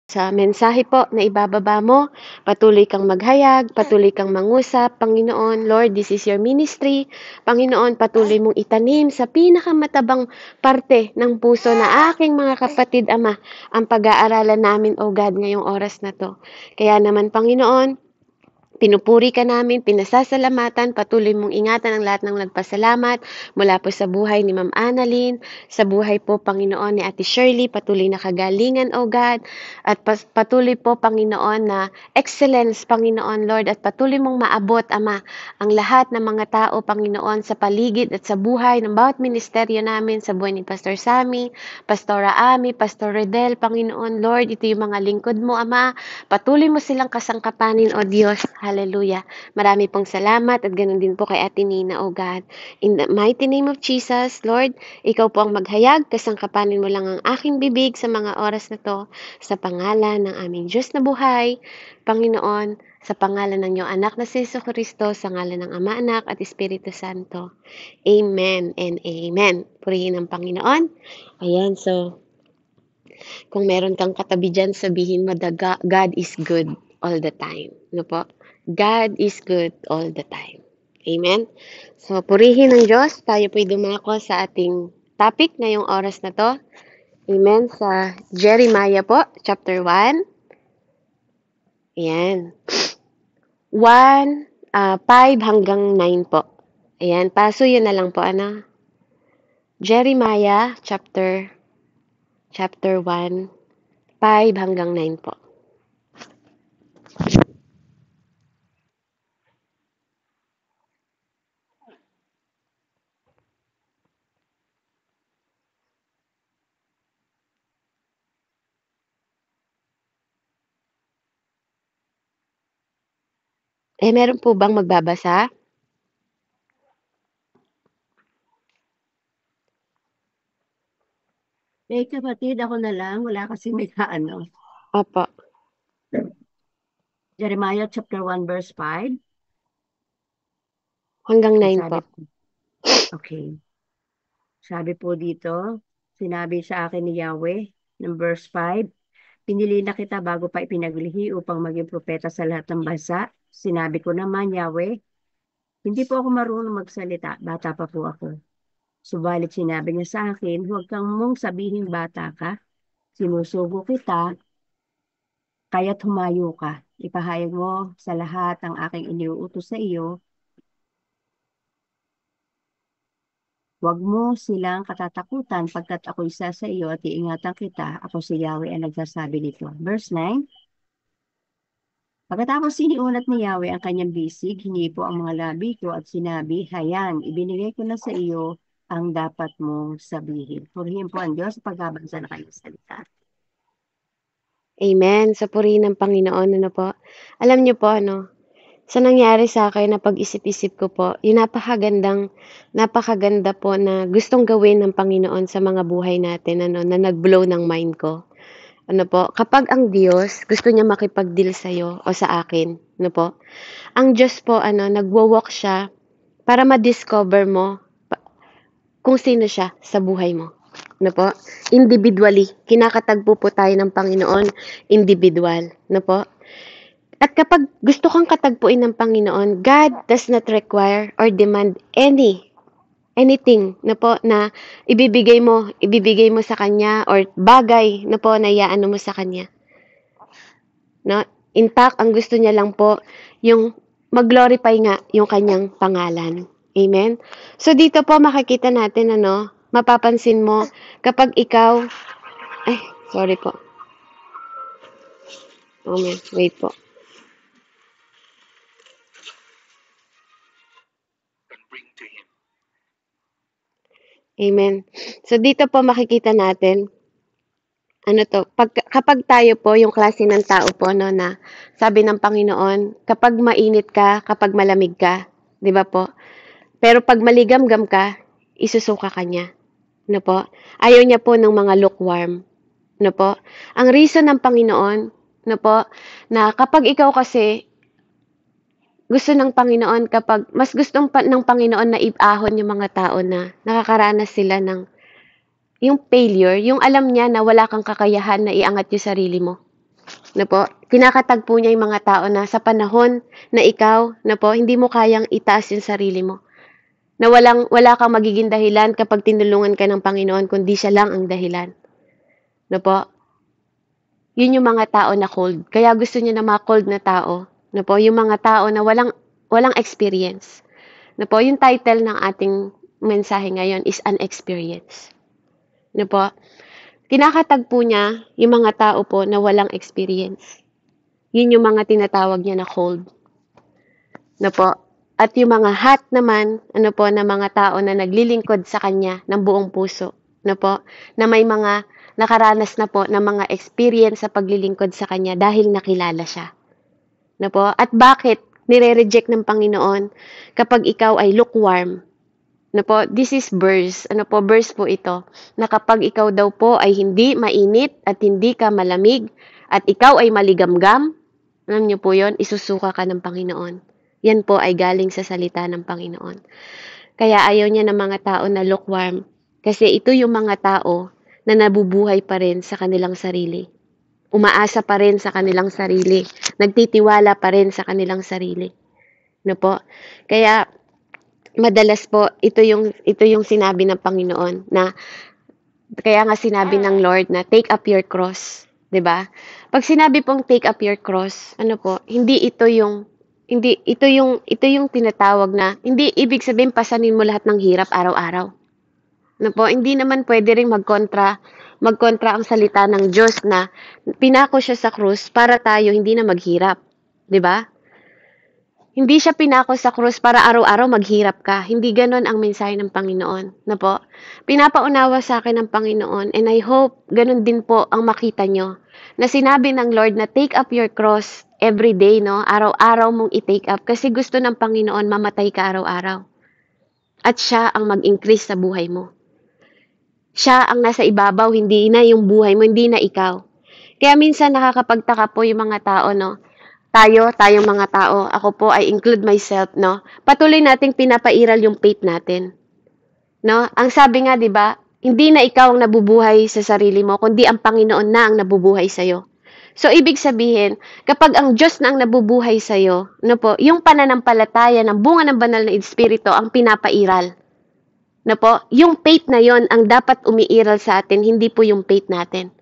Sa mensahe po na ibababa mo, patuloy kang maghayag, patuloy kang mangusap, Panginoon, Lord, this is your ministry. Panginoon, patuloy mong itanim sa pinakamatabang parte ng puso na aking mga kapatid, Ama, ang pag-aaralan namin, O God, ngayong oras na to. Kaya naman, Panginoon, pinupuri ka namin, pinasasalamatan, patuloy mong ingatan ang lahat ng nagpasalamat mula po sa buhay ni Ma'am Annalyn, sa buhay po, Panginoon, ni Ate Shirley, patuloy na kagalingan, O God, at patuloy po, Panginoon, na excellence, Panginoon, Lord, at patuloy mong maabot, Ama, ang lahat ng mga tao, Panginoon, sa paligid at sa buhay ng bawat ministeryo namin, sa buhay ni Pastor Sammy, Pastora Ami, Pastor Redel, Panginoon, Lord, ito yung mga lingkod mo, Ama, patuloy mo silang kasangkapanin, O Diyos. Hallelujah. Marami pong salamat at ganun din po kay Ate Nina, O God. In the mighty name of Jesus, Lord, ikaw po ang maghayag, kasangkapanin mo lang ang aking bibig sa mga oras na to, sa pangalan ng aming Diyos na buhay, Panginoon, sa pangalan ng iyong anak na si Jesucristo, sa ngalan ng Ama, Anak at Espiritu Santo. Amen and amen. Purihin ang Panginoon. Ayan, so kung meron kang katabi dyan, sabihin mo, God is good all the time. Ano po? God is good all the time. Amen? So, purihin ng Diyos. Tayo po'y dumako sa ating topic ngayong oras na to. Amen? Sa Jeremiah po, chapter 1. Ayan. 1, 5 hanggang 9 po. Ayan. Paso yun na lang po, ano? Jeremiah, chapter 1, 5 hanggang 9 po. Meron po bang magbabasa? Kapatid, ako na lang. Wala kasi may kaano. Opo. Jeremiah chapter 1 verse 5. Hanggang Ang 9 po. sabi po, okay. Sabi po dito, sinabi sa akin ni Yahweh, ng verse 5, pinili na kita bago pa ipinaglihi upang maging propeta sa lahat ng bansa. Sinabi ko naman, Yahweh, hindi po ako marunong magsalita. Bata pa po ako. Subalit sinabi niya sa akin, huwag kang mong sabihin bata ka. Sinusugo kita, kaya't humayo ka. Ipahayag mo sa lahat ang aking iniuutos sa iyo. Huwag mo silang katatakutan pagkat ako isa sa iyo at iingatan kita. Ako si Yahweh ang nagsasabi nito. Verse 9. Pagkatapos siniunat ni Yahweh ang kanyang bisig, hinipo ang mga labi ko at sinabi, Hayan, ibinigay ko na sa iyo ang dapat mong sabihin. Purihin po ang Diyos sa pagbabasa ng kanyang salita. Amen. Sa purihin ng Panginoon, ano po? Alam niyo po, ano, sa nangyari sa akin na pag-isip-isip ko po, yung napakaganda po na gustong gawin ng Panginoon sa mga buhay natin, ano, na nag-blow ng mind ko. Ano po, kapag ang Diyos gusto niya makipag-deal sa'yo o sa akin, ano po, ang Diyos po, ano, nagwo-walk siya para ma-discover mo kung sino siya sa buhay mo. Ano po? Individually. Kinakatagpo po tayo ng Panginoon, individual. Ano po? At kapag gusto kang katagpuin ng Panginoon, God does not require or demand anything na po na ibibigay mo sa kanya or bagay na po na iaano mo sa kanya. No? In fact, ang gusto niya lang po yung mag-glorify nga yung kanyang pangalan. Amen? So dito po makikita natin ano, mapapansin mo kapag ikaw ay, sorry po. Wait po. Amen. So dito po makikita natin ano to, kapag tayo po yung klase ng tao po no na sabi ng Panginoon, kapag mainit ka, kapag malamig ka, 'di ba po? Pero pag maligamgam ka, isusuka ka niya. No po? Ayaw niya po ng mga lukewarm. No po? Ang reason ng Panginoon, no po, na kapag ikaw kasi gusto ng Panginoon kapag mas gustong ng Panginoon na iahon yung mga tao na nakakaranas sila ng yung failure, yung alam niya na wala kang kakayahan na iangat yung sarili mo. na po, kinakatagpo niya yung mga tao na sa panahon na ikaw, na po, hindi mo kayang itaas yung sarili mo. Na wala kang magiging dahilan kapag tinulungan ka ng Panginoon, kundi siya lang ang dahilan. Na po, yun yung mga tao na cold. Kaya gusto niya na mga cold na tao. Na po, yung mga tao na walang experience. Na po, yung title ng ating mensahe ngayon is Unexperience. Na po, kinakatagpo niya yung mga tao po na walang experience. Yun yung mga tinatawag niya na cold. Na po, at yung mga hot naman, ano po, na mga tao na naglilingkod sa kanya ng buong puso. Na po, na may mga nakaranas na po ng mga experience sa paglilingkod sa kanya dahil nakilala siya. Na po, at bakit nire-reject ng Panginoon kapag ikaw ay lukewarm? Na po, this is verse. Ano po, verse po ito. Na kapag ikaw daw po ay hindi mainit at hindi ka malamig at ikaw ay maligamgam, alam niyo po yon, isusuka ka ng Panginoon. Yan po ay galing sa salita ng Panginoon. Kaya ayaw niya ng mga tao na lukewarm. Kasi ito yung mga tao na nabubuhay pa rin sa kanilang sarili. Umaasa pa rin sa kanilang sarili. Nagtitiwala pa rin sa kanilang sarili. No po? Kaya madalas po ito yung sinabi ng Panginoon na kaya nga sinabi ng Lord na take up your cross, 'di ba? Pag sinabi pong take up your cross, ano po, hindi ito yung tinatawag na hindi ibig sabihin pasanin mo lahat ng hirap araw-araw. Ano po, hindi naman pwede ring magkontra ang salita ng Diyos na pinako siya sa krus para tayo hindi na maghirap, 'di ba? Hindi siya pinako sa krus para araw-araw maghirap ka. Hindi ganon ang mensahe ng Panginoon. Na po? Pinapaunawa sa akin ng Panginoon and I hope ganon din po ang makita nyo. Na sinabi ng Lord na take up your cross every day, no? Araw-araw mong i-take up kasi gusto ng Panginoon mamatay ka araw-araw. At siya ang mag-increase sa buhay mo. Siya ang nasa ibabaw, hindi na yung buhay mo, hindi na ikaw. Kaya minsan nakakapagtaka po yung mga tao, no? Tayong mga tao, ako po, I include myself, no? Patuloy nating pinapairal yung faith natin. No? Ang sabi nga, 'di ba? Hindi na ikaw ang nabubuhay sa sarili mo, kundi ang Panginoon na ang nabubuhay sa iyo. So ibig sabihin, kapag ang Diyos na ang nabubuhay sa iyo, no po, yung pananampalataya ng bunga ng banal na espiritu ang pinapairal. No po, yung faith na 'yon ang dapat umiiral sa atin, hindi po yung faith natin.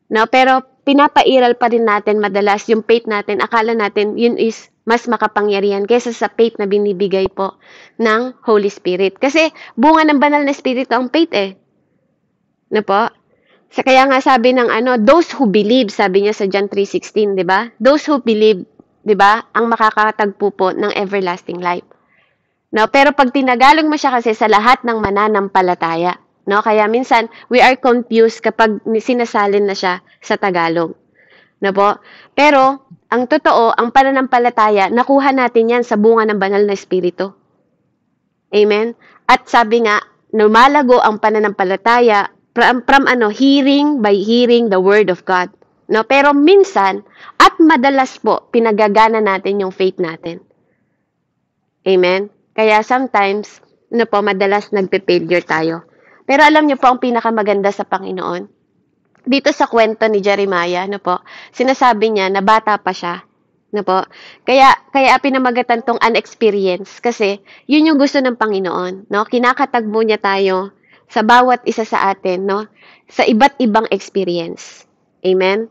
No, pero pinapairal pa rin natin madalas yung faith natin. Akala natin yun is mas makapangyarihan kaysa sa faith na binibigay po ng Holy Spirit. Kasi bunga ng banal na Espiritu ang faith eh. No po? Sa kaya nga sabi ng those who believe, sabi niya sa John 3:16, 'di ba? Those who believe, 'di ba? Ang makakatagpo po ng everlasting life. No, pero pag tinagalog mo siya kasi sa lahat ng mananampalataya, no? Kaya minsan we are confused kapag sinasalin na siya sa Tagalog. No po? Pero ang totoo, ang pananampalataya, nakuha natin 'yan sa bunga ng banal na espiritu. Amen. At sabi nga, lumalago ang pananampalataya from hearing by hearing the word of God. No, pero minsan at madalas po pinagagana natin yung faith natin. Amen. Kaya sometimes, madalas nagpe-failure tayo. Pero alam niyo po ang pinakamaganda sa Panginoon. Dito sa kwento ni Jeremiah, sinasabi niya na bata pa siya. Kaya pinamagatan tong unexperienced kasi yun yung gusto ng Panginoon, no? Kinakatagbo niya tayo sa bawat isa sa atin, no? Sa iba't ibang experience. Amen.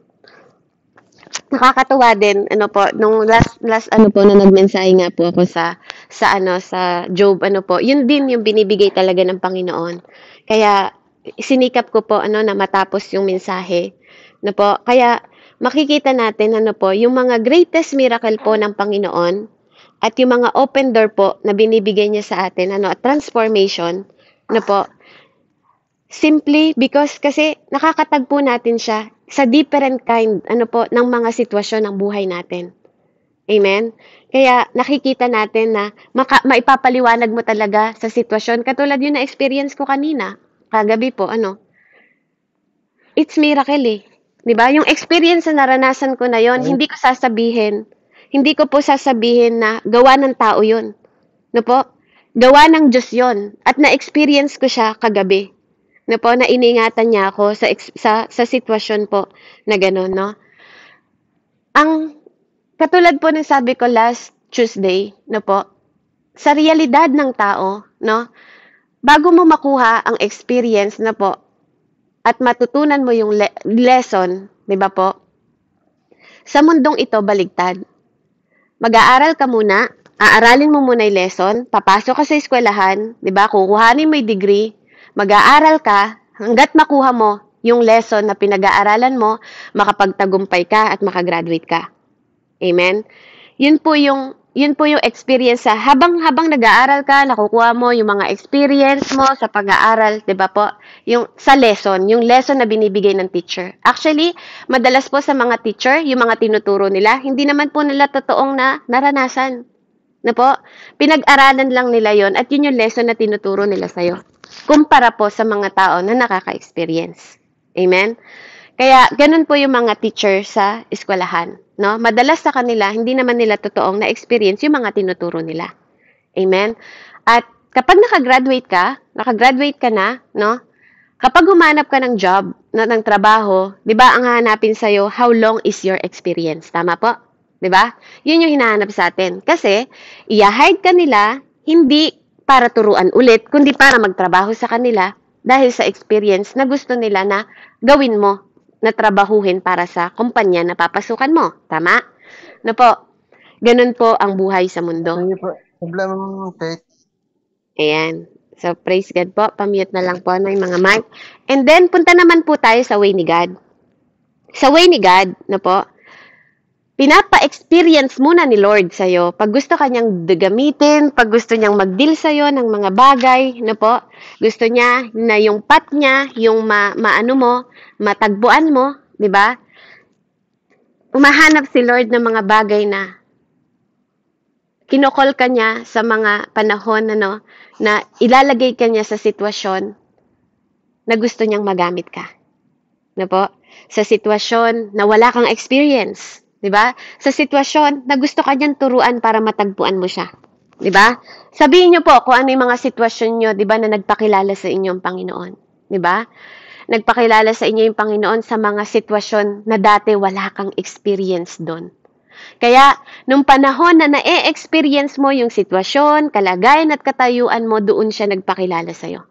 Nakakatuwa din nung last na nagmensahe nga po ako sa Job yun din yung binibigay talaga ng Panginoon. Kaya sinikap ko po na matapos yung mensahe kaya makikita natin yung mga greatest miracle po ng Panginoon at yung mga open door po na binibigay niya sa atin transformation simply because kasi nakakatagpo natin siya sa different kind ng mga sitwasyon ng buhay natin. Amen? Kaya nakikita natin na maipapaliwanag mo talaga sa sitwasyon. Katulad yun na experience ko kanina, kagabi po, it's miracle eh. 'Di ba? Yung experience na naranasan ko na yon, hindi ko po sasabihin na gawa ng tao yun. Po? Gawa ng Diyos yon at na-experience ko siya kagabi. Na iniingatan niya ako sa sitwasyon po na gano'n, no? Ang katulad po ng sabi ko last Tuesday, no po, sa realidad ng tao, no, bago mo makuha ang experience na po at matutunan mo yung lesson, di ba po? Sa mundong ito, baligtad. Mag-aaral ka muna, aaralin mo muna yung lesson, papasok ka sa eskwelahan, di ba? Kukuhanin mo yung degree, mag-aaral ka, hanggat makuha mo yung lesson na pinag-aaralan mo, makapagtagumpay ka at makagraduate ka. Amen? Yun po yung experience sa habang nag-aaral ka, nakukuha mo yung mga experience mo sa pag-aaral, 'di ba po? Yung sa lesson, yung lesson na binibigay ng teacher. Actually, madalas po sa mga teacher, yung mga tinuturo nila, hindi naman po nila totoong na naranasan. Na po? Pinag-aralan lang nila yon at yun yung lesson na tinuturo nila sa'yo. Kumpara po sa mga tao na nakaka-experience. Amen? Kaya, ganun po yung mga teacher sa eskwelahan. No? Madalas sa kanila, hindi naman nila totoong na-experience yung mga tinuturo nila. Amen? At kapag nakagraduate ka na, no? Kapag humanap ka ng job, ng trabaho, di ba ang hahanapin sa'yo, how long is your experience? Tama po? Di ba? Yun yung hinahanap sa atin. Kasi, i-hire ka nila, hindi para turuan ulit, kundi para magtrabaho sa kanila dahil sa experience na gusto nila na gawin mo na trabahuhin para sa kumpanya na papasukan mo. Tama? No po? Ganun po ang buhay sa mundo. Sige po. Problema mo, Kate. Ayan. So, praise God po. Pamute na lang po ng mga mic. And then, punta naman po tayo sa way ni God. Sa way ni God, no po, pinapa-experience muna ni Lord sa'yo. Pag gusto kanyang gamitin, pag gusto niyang mag-deal sa'yo ng mga bagay, no po, gusto niya na yung path niya, yung maano mo, matagpuan mo, di ba? Umahanap si Lord ng mga bagay na kinokol ka niya sa mga panahon na ilalagay ka niya sa sitwasyon na gusto niyang magamit ka. No po? Sa sitwasyon na wala kang experience. Diba? Sa sitwasyon na gusto ka niyang turuan para matagpuan mo siya. Diba? Sabihin niyo po kung ano yung mga sitwasyon niyo, diba, na nagpakilala sa inyo ang Panginoon. Diba? Nagpakilala sa inyo yung Panginoon sa mga sitwasyon na dati wala kang experience doon. Kaya, nung panahon na na-experience mo yung sitwasyon, kalagayan at katayuan mo, doon siya nagpakilala sa'yo.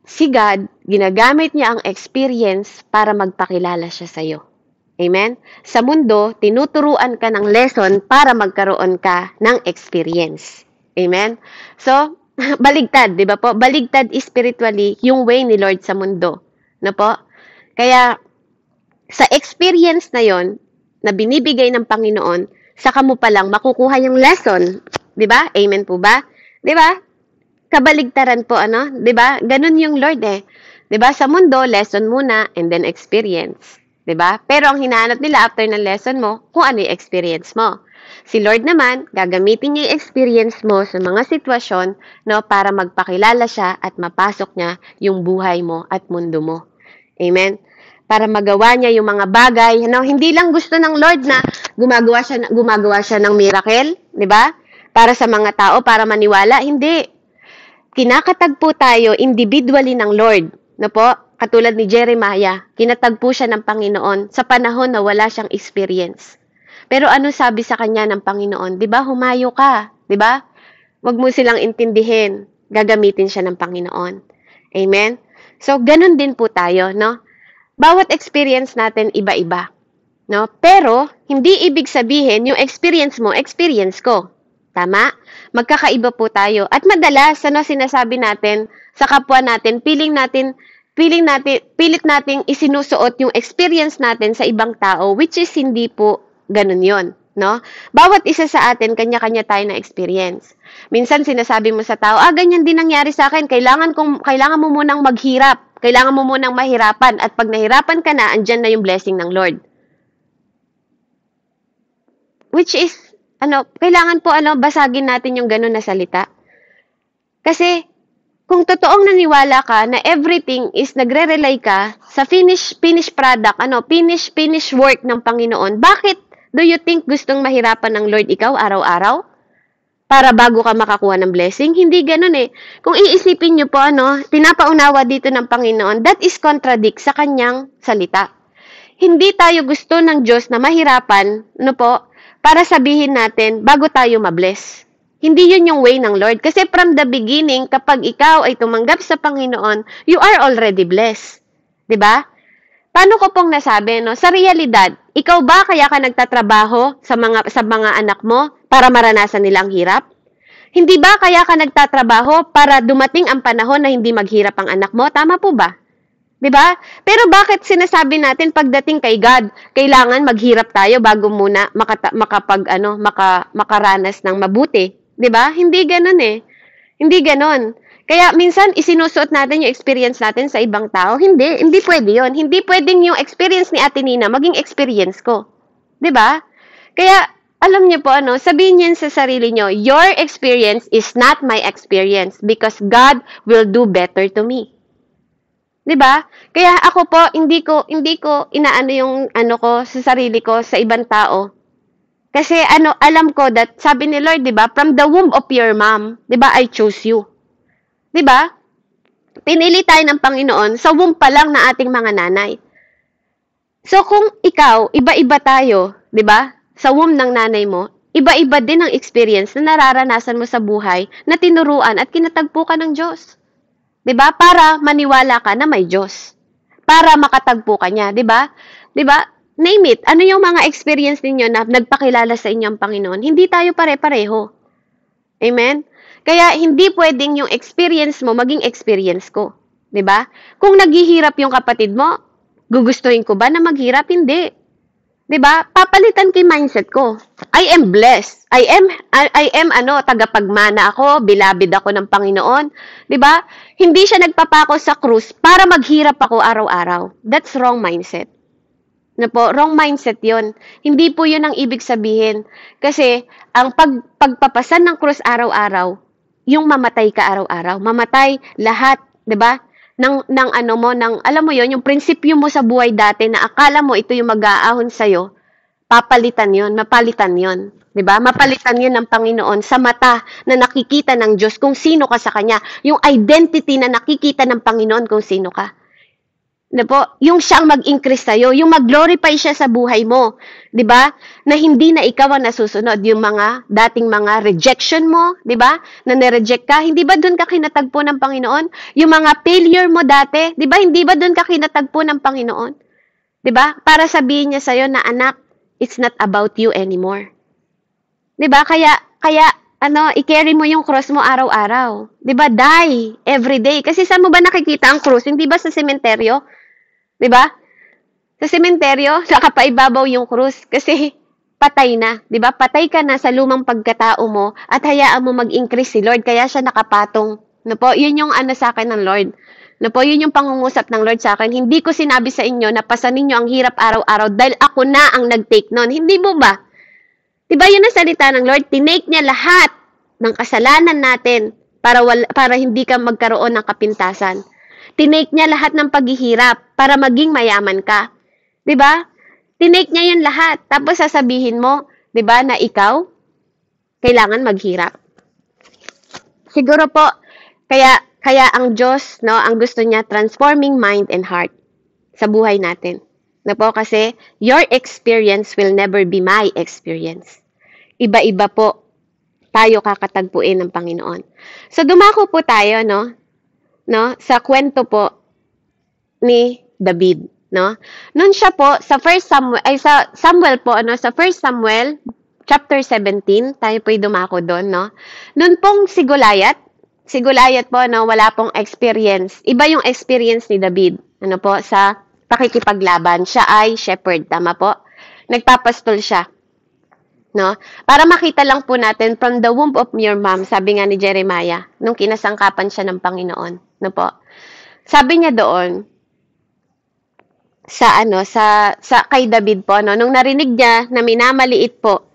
Si God, ginagamit niya ang experience para magpakilala siya sa'yo. Amen? Sa mundo, tinuturuan ka ng lesson para magkaroon ka ng experience. Amen? So, baligtad, di ba po? Baligtad spiritually yung way ni Lord sa mundo. No po? Kaya, sa experience na yon na binibigay ng Panginoon, saka mo palang makukuha yung lesson. Di ba? Amen po ba? Di ba? Kabaligtaran po, ano? Di ba? Ganun yung Lord eh. Di ba? Sa mundo, lesson muna and then experience. Diba? Pero ang hinahanap nila after ng lesson mo, kung ano yung experience mo. Si Lord naman, gagamitin niya yung experience mo sa mga sitwasyon, no, para magpakilala siya at mapasok niya yung buhay mo at mundo mo. Amen? Para magawa niya yung mga bagay, no, hindi lang gusto ng Lord na gumagawa siya ng miracle, di ba? Para sa mga tao, para maniwala, hindi. Kinakatagpo tayo individually ng Lord, no po? Katulad ni Jeremiah, kinatagpo siya ng Panginoon sa panahon na wala siyang experience. Pero ano sabi sa kanya ng Panginoon? Di ba, humayo ka? Di ba? Huwag mo silang intindihin. Gagamitin siya ng Panginoon. Amen? So, ganun din po tayo, no? Bawat experience natin iba-iba. No? Pero, hindi ibig sabihin, yung experience mo, experience ko. Tama? Magkakaiba po tayo. At madalas, sinasabi natin sa kapwa natin, pilit nating isinusuot yung experience natin sa ibang tao, which is hindi po ganun yon, no? Bawat isa sa atin, kanya-kanya tayo na experience. Minsan sinasabi mo sa tao, ganyan din nangyari sa akin, kailangan mo munang maghirap, kailangan mo munang mahirapan, at pag nahirapan ka na, andyan na yung blessing ng Lord. Which is, kailangan po, basagin natin yung ganun na salita. Kasi, kung totoong naniwala ka na everything is nagre-rely ka sa finished product, finished work ng Panginoon, bakit do you think gustong mahirapan ng Lord ikaw araw-araw? Para bago ka makakuha ng blessing? Hindi ganun eh. Kung iisipin nyo po, pinapaunawa dito ng Panginoon, that is contradict sa kanyang salita. hindi tayo gusto ng Diyos na mahirapan, no po, para sabihin natin bago tayo mabless. Hindi yun yung way ng Lord. Kasi from the beginning, kapag ikaw ay tumanggap sa Panginoon, you are already blessed. 'Di ba? Paano ko pong nasabi, no? Sa realidad, ikaw ba kaya ka nagtatrabaho sa mga anak mo para maranasan nila ang hirap? Hindi ba kaya ka nagtatrabaho para dumating ang panahon na hindi maghirap ang anak mo? Tama po ba? 'Di ba? Pero bakit sinasabi natin pagdating kay God, kailangan maghirap tayo bago muna makaranas ng mabuti, 'di ba? Hindi ganoon eh. Hindi ganoon. Kaya minsan isinusuot natin yung experience natin sa ibang tao. Hindi pwede 'yon. Hindi pwedeng yung experience ni Ate Nina maging experience ko. 'Di ba? Kaya alam niyo po sabihin niyo sa sarili niyo, your experience is not my experience because God will do better to me. 'Di ba? Kaya ako po hindi ko inaano yung ko sa sarili ko sa ibang tao. Kasi alam ko that sabi ni Lord, 'di ba, from the womb of your mom, 'di ba, I chose you. 'Di ba? Pinili tayo ng Panginoon sa womb pa lang na ating mga nanay. So kung ikaw, iba-iba tayo, 'di ba? Sa womb ng nanay mo, iba-iba din ang experience na nararanasan mo sa buhay na tinuruan at kinatagpo ka ng Diyos. 'Di ba? Para maniwala ka na may Diyos. Para makatagpo ka niya, 'di ba? 'Di ba? Name it. Ano yung mga experience ninyo na nagpakilala sa inyo ang Panginoon? Hindi tayo pare-pareho. Amen? Kaya hindi pwedeng yung experience mo maging experience ko, 'di ba? Kung naghihirap yung kapatid mo, gugustuhin ko ba na maghirap? Hindi. 'Di ba? Papalitan ko yung mindset ko. I am blessed. I am tagapagmana ako, bilabid ako ng Panginoon, 'di ba? Hindi siya nagpapako sa krus para maghirap ako araw-araw. That's wrong mindset. Na po, wrong mindset 'yon. Hindi po 'yun ang ibig sabihin. Kasi ang pagpapasan ng krus araw-araw, yung mamatay ka araw-araw, mamatay lahat, 'di ba? Alam mo 'yon, yung prinsipyo mo sa buhay dati na akala mo ito yung mag-aahon sa iyo, mapalitan 'yon, 'di ba? Mapalitan 'yon ng Panginoon sa mata na nakikita ng Diyos kung sino ka sa kanya, yung identity na nakikita ng Panginoon kung sino ka. Na po, yung siyang mag-increase sa'yo, yung mag-glorify siya sa buhay mo, 'di ba? Na hindi na ikaw ang nasusunod, yung mga dating mga rejection mo, 'di ba? Na nireject ka, hindi ba doon ka kinatagpo ng Panginoon? Yung mga failure mo dati, 'di ba? Hindi ba doon ka kinatagpo ng Panginoon? 'Di ba? Para sabihin niya sa'yo na anak, it's not about you anymore. 'Di ba? Kaya i-carry mo yung cross mo araw-araw. 'Di ba? Die every day. Kasi saan mo ba nakikita ang cross? Hindi ba sa sementeryo? 'Di ba? Sa sementeryo, nakapaibabaw yung krus kasi patay na, 'di ba? Patay ka na sa lumang pagkatao mo at hayaan mo mag-increase si Lord kaya siya nakapatong. No po, 'yun yung sa akin ng Lord. No po, 'yun yung pangungusap ng Lord sa akin. Hindi ko sinabi sa inyo na pasanin niyo ang hirap araw-araw dahil ako na ang nag-take noon. Hindi mo ba? 'Di ba 'yun ang salita ng Lord? Tinake niya lahat ng kasalanan natin para hindi ka magkaroon ng kapintasan. Tinake niya lahat ng paghihirap para maging mayaman ka. 'Di ba? Tinake niya 'yan lahat. Tapos sasabihin mo, 'di ba, na ikaw kailangan maghirap. Siguro po kaya ang Diyos, no, ang gusto niya transforming mind and heart sa buhay natin. Na po kasi your experience will never be my experience. Iba-iba po tayo kakatagpuin ng Panginoon. So dumako po tayo, no, sa kwento po ni David, no? Noon siya po sa sa First Samuel chapter 17, tayo po'y dumako doon, no? Noon pong si Goliath po, no, wala pong experience. Iba yung experience ni David, po, sa pakikipaglaban. Siya ay shepherd, tama po? Nagpapastol siya. No? Para makita lang po natin from the womb of your mom, sabi nga ni Jeremiah, nung kinasangkapan siya ng Panginoon, no po. Sabi niya doon sa kay David po, no, nung narinig niya na minamaliit po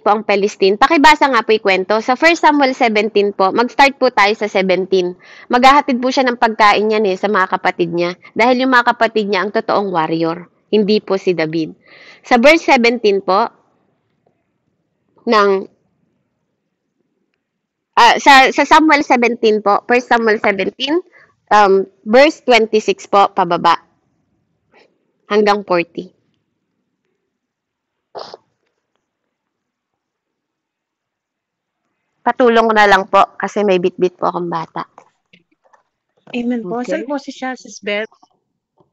ang Palestine. Pakibasa nga po 'yung kwento sa 1 Samuel 17 po. Mag-start po tayo sa 17. Maghahatid po siya ng pagkain niya sa mga kapatid niya dahil yung mga kapatid niya ang totoong warrior, hindi po si David. Sa verse 17 po, sa Samuel 17 po, 1 Samuel 17, verse 26 po, pababa. hanggang 40. Patulong ko na lang po kasi may bitbit po akong bata. Amen po. Okay. Saan po si Sis Beth?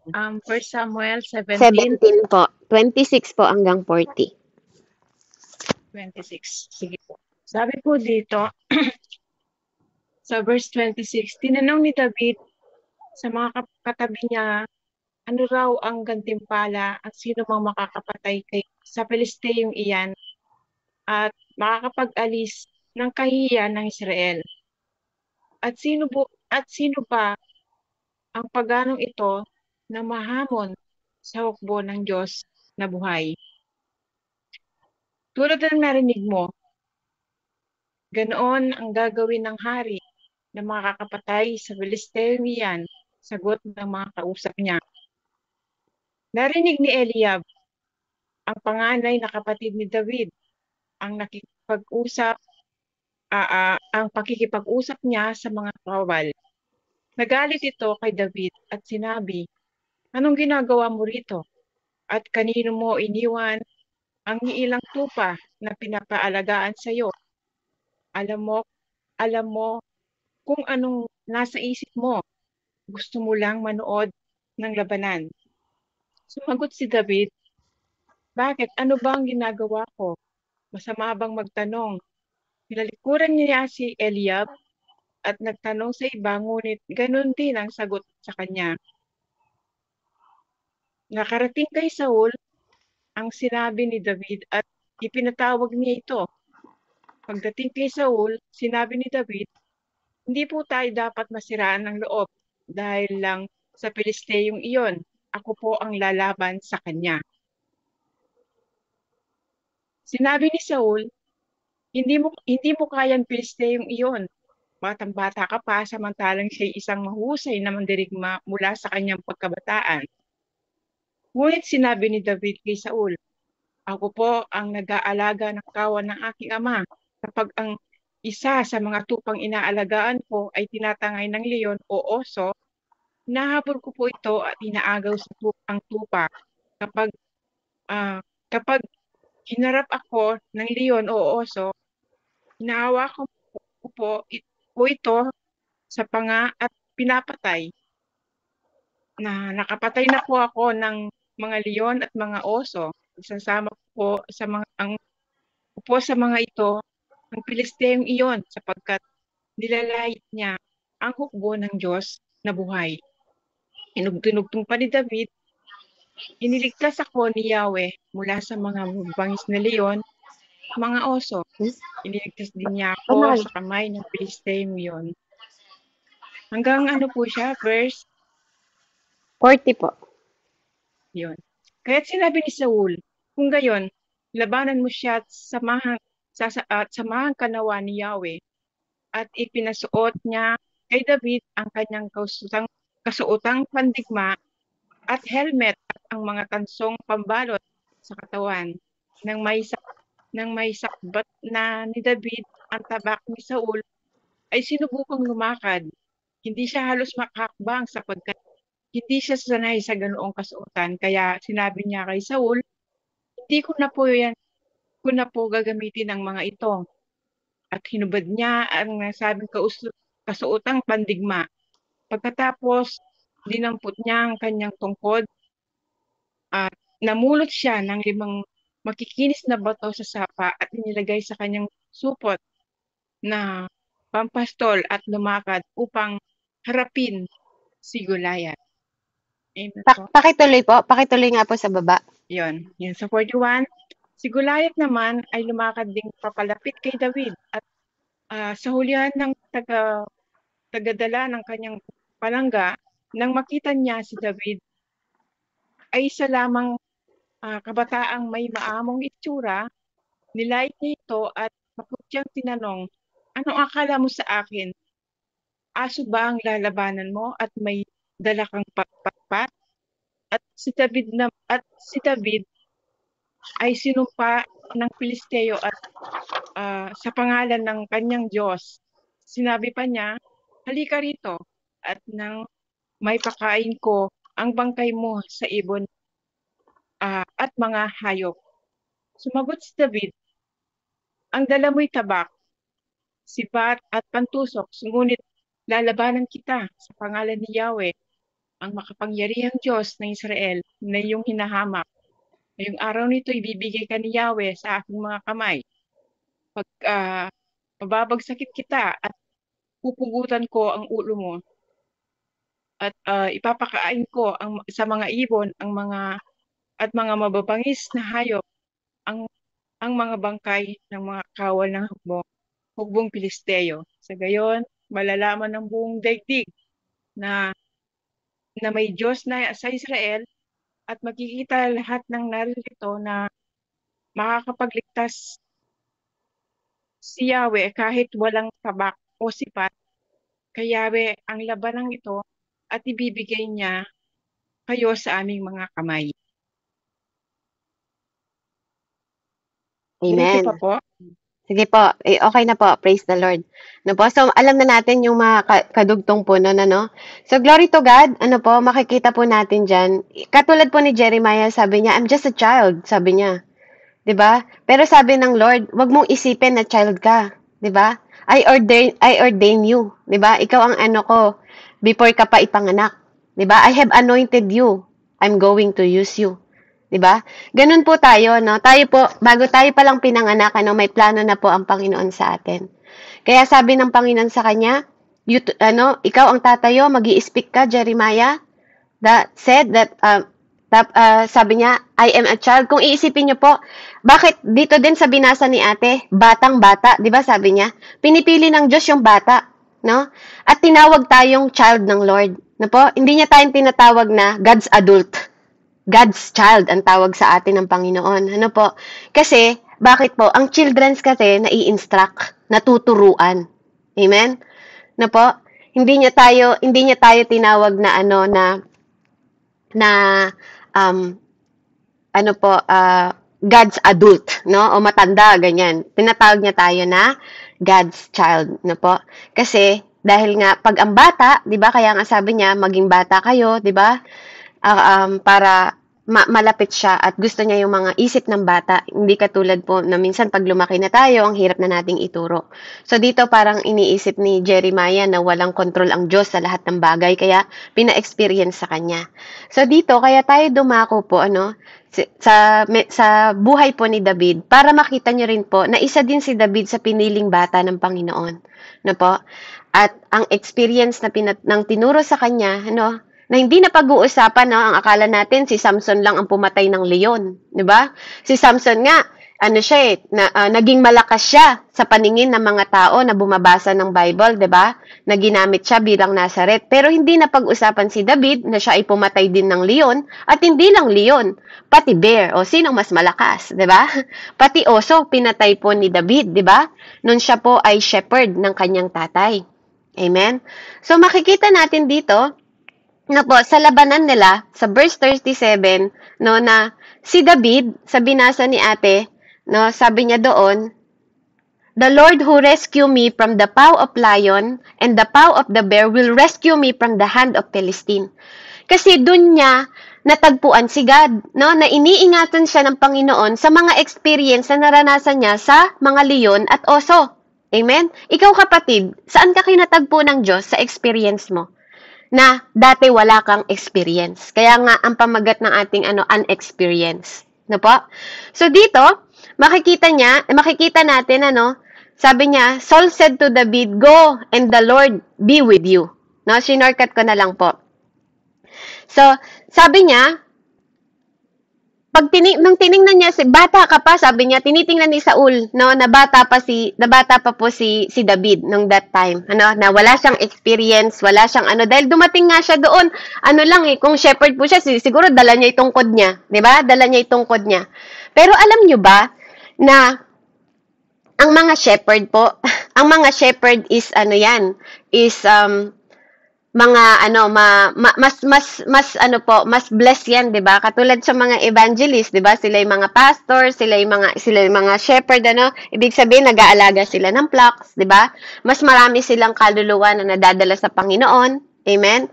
1 Samuel 17, 17 po. 26 po hanggang 40. 26. Sige po. Sabi po dito, sa verse 26, tinanong ni David sa mga katabi niya, ano raw ang gantimpala at sino mang makakapatay sa Pilisteyong iyan at makakapag-alis ng kahihiyan ng Israel. At sino ba ang paganong ito na mahamon sa hukbo ng Diyos na buhay? Tulad ng narinig mo, ganoon ang gagawin ng hari na makakapatay sa Filisteo niyan, sagot ng mga kausap niya. Narinig ni Eliab, ang panganay na kapatid ni David, ang pakikipag-usap niya sa mga kawal. Nagalit ito kay David at sinabi, anong ginagawa mo rito? At kanino mo iniwan ang ilang tupa na pinapaalagaan sa iyo? Alam mo kung anong nasa isip mo. Gusto mo lang manood ng labanan. Sumagot si David, bakit? Ano ba ang ginagawa ko? Masama bang magtanong? Pinalikuran niya si Eliab at nagtanong sa iba, ngunit ganun din ang sagot sa kanya. Nakarating kay Saul ang sinabi ni David at ipinatawag niya ito. Pagdating kay Saul, sinabi ni David, hindi po tayo dapat masiraan ng loob dahil lang sa Pilisteyong iyon. Ako po ang lalaban sa kanya. Sinabi ni Saul, hindi mo kayang Pilisteyong iyon. Batang-bata ka pa samantalang siya'y isang mahusay na mandirigma mula sa kanyang pagkabataan. Ngunit sinabi ni David kay Saul, ako po ang nag-aalaga ng kawan ng aking ama. Kapag ang isa sa mga tupang inaalagaan ko ay tinatangay ng leon o oso, nahabol ko po ito at inaagaw sa ang tupa. Kapag hinarap ako ng leon o oso, hinahawakan ko po ito sa panga at pinapatay. Nakapatay na po ako ng mga leon at mga oso. Isasama ko po sa mga ito ang Pilisteyong iyon sapagkat nilalait niya ang hukbo ng Diyos na buhay. Tinugtong pa ni David, iniligtas ako ni Yahweh mula sa mga bangis na leon at mga oso. Iniligtas din niya ako sa kamay ng Pilisteyong iyon. Hanggang ano po siya? Verse 40 po. yun. Kaya't sinabi ni Saul, kung gayon, labanan mo siya at samahan kanawa ni Yahweh. At ipinasuot niya kay David ang kanyang kasuotang pandigma at helmet at ang mga tansong pambalot sa katawan. Nang may sakbat na ni David ang tabak ni Saul, ay sinubukang lumakad. Hindi siya halos makahakbang sapagkat hindi siya sanay sa ganoong kasuotan. Kaya sinabi niya kay Saul, hindi ko na po gagamitin ang mga ito. At hinubad niya ang nasabing kasuotang pandigma. Pagkatapos, dinampot niya ang kanyang tungkod at namulot siya ng 5 makikinis na bato sa sapa at inilagay sa kanyang supot na pampastol at lumakad upang harapin si Goliath. Amen po. Pakituloy nga po sa baba. Yun sa 41. Si Goliath naman ay lumakad ding papalapit kay David at sa hulihan ng tagadala ng kanyang palangga, nang makita niya si David, ay isa lamang kabataang may maamong itsura, nilait niya ito at maputyang tinanong, anong akala mo sa akin? Aso ba ang lalabanan mo at may dala kang patpat? At si David ay sinumpa ng Pilisteo at sa pangalan ng kanyang Diyos. Sinabi pa niya, halika rito at nang may pakain ko ang bangkay mo sa ibon mga hayop. Sumagot si David, ang dala mo'y tabak, sibat at pantusok, ngunit lalabanan kita sa pangalan ni Yahweh, ang makapangyarihang Diyos ng Israel na iyong hinahamak. Ngayong araw nito, ibibigay ka ni Yahweh sa aking mga kamay. Pag mababagsakin kita at pupugutan ko ang ulo mo at ipapakain ko sa mga ibon at mga mababangis na hayop ang mga bangkay ng mga kawal ng hugbong Pilisteo. Sa gayon, malalaman ng buong daigdig na may Diyos na sa Israel at makikita lahat ng naririto na makakapagligtas si Yahweh kahit walang tabak o sipat. Kay Yahweh ang labanang ito at ibibigay niya kayo sa aming mga kamay. Ganito Amen. pa po. Sige po, okay na po. Praise the Lord. No po? So, alam na natin yung mga kadugtong po nun, ano? So, glory to God. Ano po, makikita po natin dyan. Katulad po ni Jeremiah, sabi niya, I'm just a child, sabi niya. 'Di ba? Pero sabi ng Lord, wag mong isipin na child ka, 'di ba? I ordain you, 'di ba? Ikaw ang ano ko before ka pa ipanganak, 'di ba? I have anointed you. I'm going to use you. 'Di ba? Ganun po tayo, no? Tayo po bago tayo pa lang pinanganak, ano, may plano na po ang Panginoon sa atin. Kaya sabi ng Panginoon sa kanya, ikaw ang tatayo, magi-speak ka, Jeremiah. That said that sabi niya, I am a child. Kung iisipin niyo po, bakit dito din sa binasa ni ate, batang-bata, di ba sabi niya? Pinipili ng Diyos yung bata, no? At tinawag tayong child ng Lord, no po? Hindi niya tayong tinatawag na God's adult. God's child ang tawag sa atin ng Panginoon. Ano po? Kasi, bakit po? Ang children's kasi nai-instruct, natuturuan. Amen? No po? Hindi niya tayo tinawag na God's adult, no? O matanda, ganyan. Tinatawag niya tayo na God's child, no po? Kasi, dahil nga, pag ang bata, di ba, kaya nga sabi niya, maging bata kayo, di ba? Para malapit siya at gusto niya yung mga isip ng bata. Hindi katulad po na minsan pag lumaki na tayo, ang hirap na nating ituro. So dito parang iniisip ni Jeremiah na walang kontrol ang Diyos sa lahat ng bagay, kaya pina-experience sa kanya. So dito, kaya tayo dumako po, sa buhay po ni David, para makita nyo rin po na isa din si David sa piniling bata ng Panginoon. No po? At ang experience ng tinuro sa kanya, na hindi na pag-uusapan, ang akala natin si Samson lang ang pumatay ng leon, 'di ba? Si Samson nga, naging malakas siya sa paningin ng mga tao na bumabasa ng Bible, 'di ba? Na ginamit siya bilang Nazaret. Pero hindi na pag-usapan si David na siya ay pumatay din ng leon, at hindi lang leon, pati bear, o sinong mas malakas, 'di ba? Pati oso pinatay po ni David, 'di ba? Noon siya po ay shepherd ng kanyang tatay. Amen. So makikita natin dito sa labanan nila, sa verse 37, na si David, sa binasa ni ate, sabi niya doon, the Lord who rescue me from the paw of lion and the paw of the bear will rescue me from the hand of Philistine. Kasi doon niya natagpuan si God, na iniingatan siya ng Panginoon sa mga experience na naranasan niya sa mga leon at oso. Amen? Ikaw kapatid, saan ka kinatagpo ng Diyos sa experience mo? Na dati wala kang experience. Kaya nga, ang pamagat ng ating unexperience. No po? So dito, makikita natin, sabi niya, Saul said to David, go and the Lord be with you. No, sinorkat ko na lang po. So, sabi niya, nung tiningnan niya, bata ka pa, sabi niya, tinitingnan ni Saul, na bata pa po si David nung that time, na wala siyang experience, wala siyang dahil dumating nga siya doon, kung shepherd po siya, siguro dala niya itong tungkod niya, di ba? Dala niya itong tungkod niya. Pero alam niyo ba, na ang mga shepherd po, ang mga shepherd is, mas blessed yan, 'di ba? Katulad sa mga evangelist, 'di ba? Sila yung mga pastor, sila yung mga shepherd, ibig sabihin nag-aalaga sila ng flocks, 'di ba? Mas marami silang kaluluwa na nadadala sa Panginoon. Amen.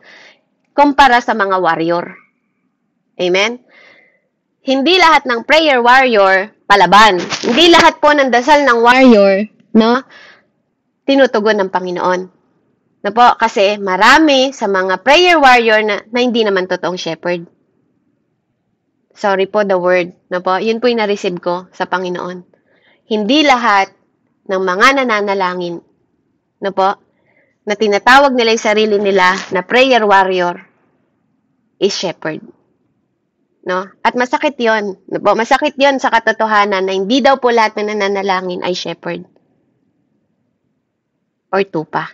Kumpara sa mga warrior. Amen. hindi lahat ng prayer warrior palaban. Hindi lahat po ng dasal ng warrior, no, tinutugon ng Panginoon. No po, kasi marami sa mga prayer warrior na hindi naman totoong shepherd. Sorry po the word, no po. Yun po yung na-receive ko sa Panginoon. Hindi lahat ng mga nananalangin, no po, na tinatawag nila yung sarili nila na prayer warrior is shepherd. No? At masakit 'yon. No po, masakit 'yon sa katotohanan na hindi daw po lahat ng nananalangin ay shepherd. Or tupa.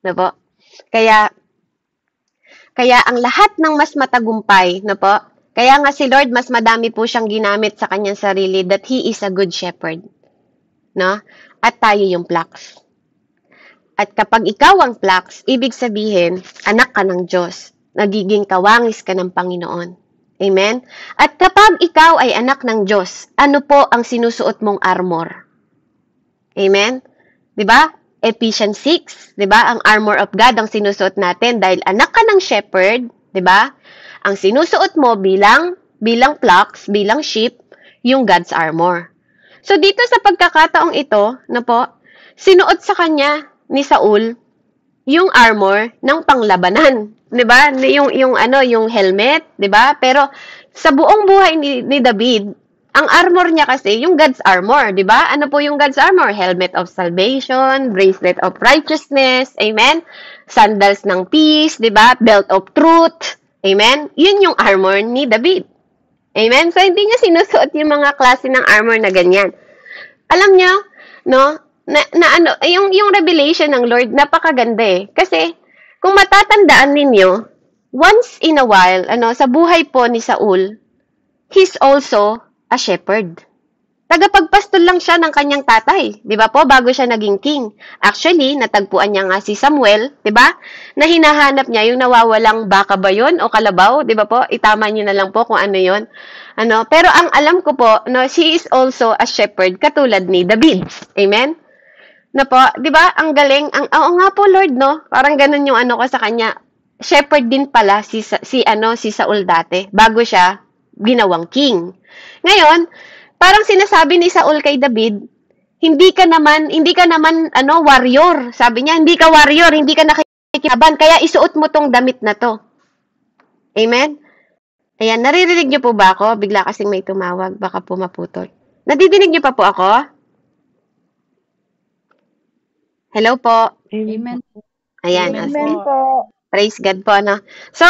No po? Kaya ang lahat ng mas matagumpay, no po? Kaya nga si Lord mas madami po siyang ginamit sa kanyang sarili that He is a good shepherd. No? At tayo yung flocks. At kapag ikaw ang flocks, ibig sabihin, anak ka ng Diyos. Nagiging kawangis ka ng Panginoon. Amen? At kapag ikaw ay anak ng Diyos, ano po ang sinusuot mong armor? Amen? 'Di ba? Ephesians 6, 'di ba? Ang armor of God ang sinusuot natin dahil anak ka ng shepherd, 'di ba? Ang sinusuot mo bilang flocks, bilang sheep, yung God's armor. So dito sa pagkakataong ito, no po, sinuot sa kanya ni Saul yung armor ng panglabanan, 'di ba? Yung helmet, 'di ba? Pero sa buong buhay ni David, ang armor niya kasi yung God's armor, 'di ba? Ano po yung God's armor? Helmet of salvation, bracelet of righteousness, amen? Sandals ng peace, 'di ba? Belt of truth, amen? Yun yung armor ni David. Amen? So hindi niya sinusuot yung mga klase ng armor na ganyan. Alam niyo, no? Yung revelation ng Lord, napakaganda eh. Kasi, kung matatandaan ninyo, once in a while, sa buhay po ni Saul, he's also a shepherd. Tagapagpastol lang siya ng kanyang tatay, di ba po, bago siya naging king. Actually, natagpuan niya nga si Samuel, di ba, na hinahanap niya yung nawawalang baka ba yun o kalabaw, di ba po, itama niyo na lang po kung ano yun. Pero ang alam ko po, no, she is also a shepherd katulad ni David. Amen? Na po, 'di ba? Ang galing, oo nga po Lord, no? Parang ganun yung ko sa kanya. Shepherd din pala si Saul dati bago siya ginawang king. Ngayon, parang sinasabi ni Saul kay David, hindi ka naman warrior. Sabi niya, hindi ka warrior, hindi ka nakikilaban, kaya isuot mo tong damit na to. Amen? Ayan, naririnig niyo po ba ako? Bigla kasing may tumawag, baka po maputol. Nadidinig niyo pa po ako? Hello po. Amen. Ayan. Amen po. Praise God po, no? So,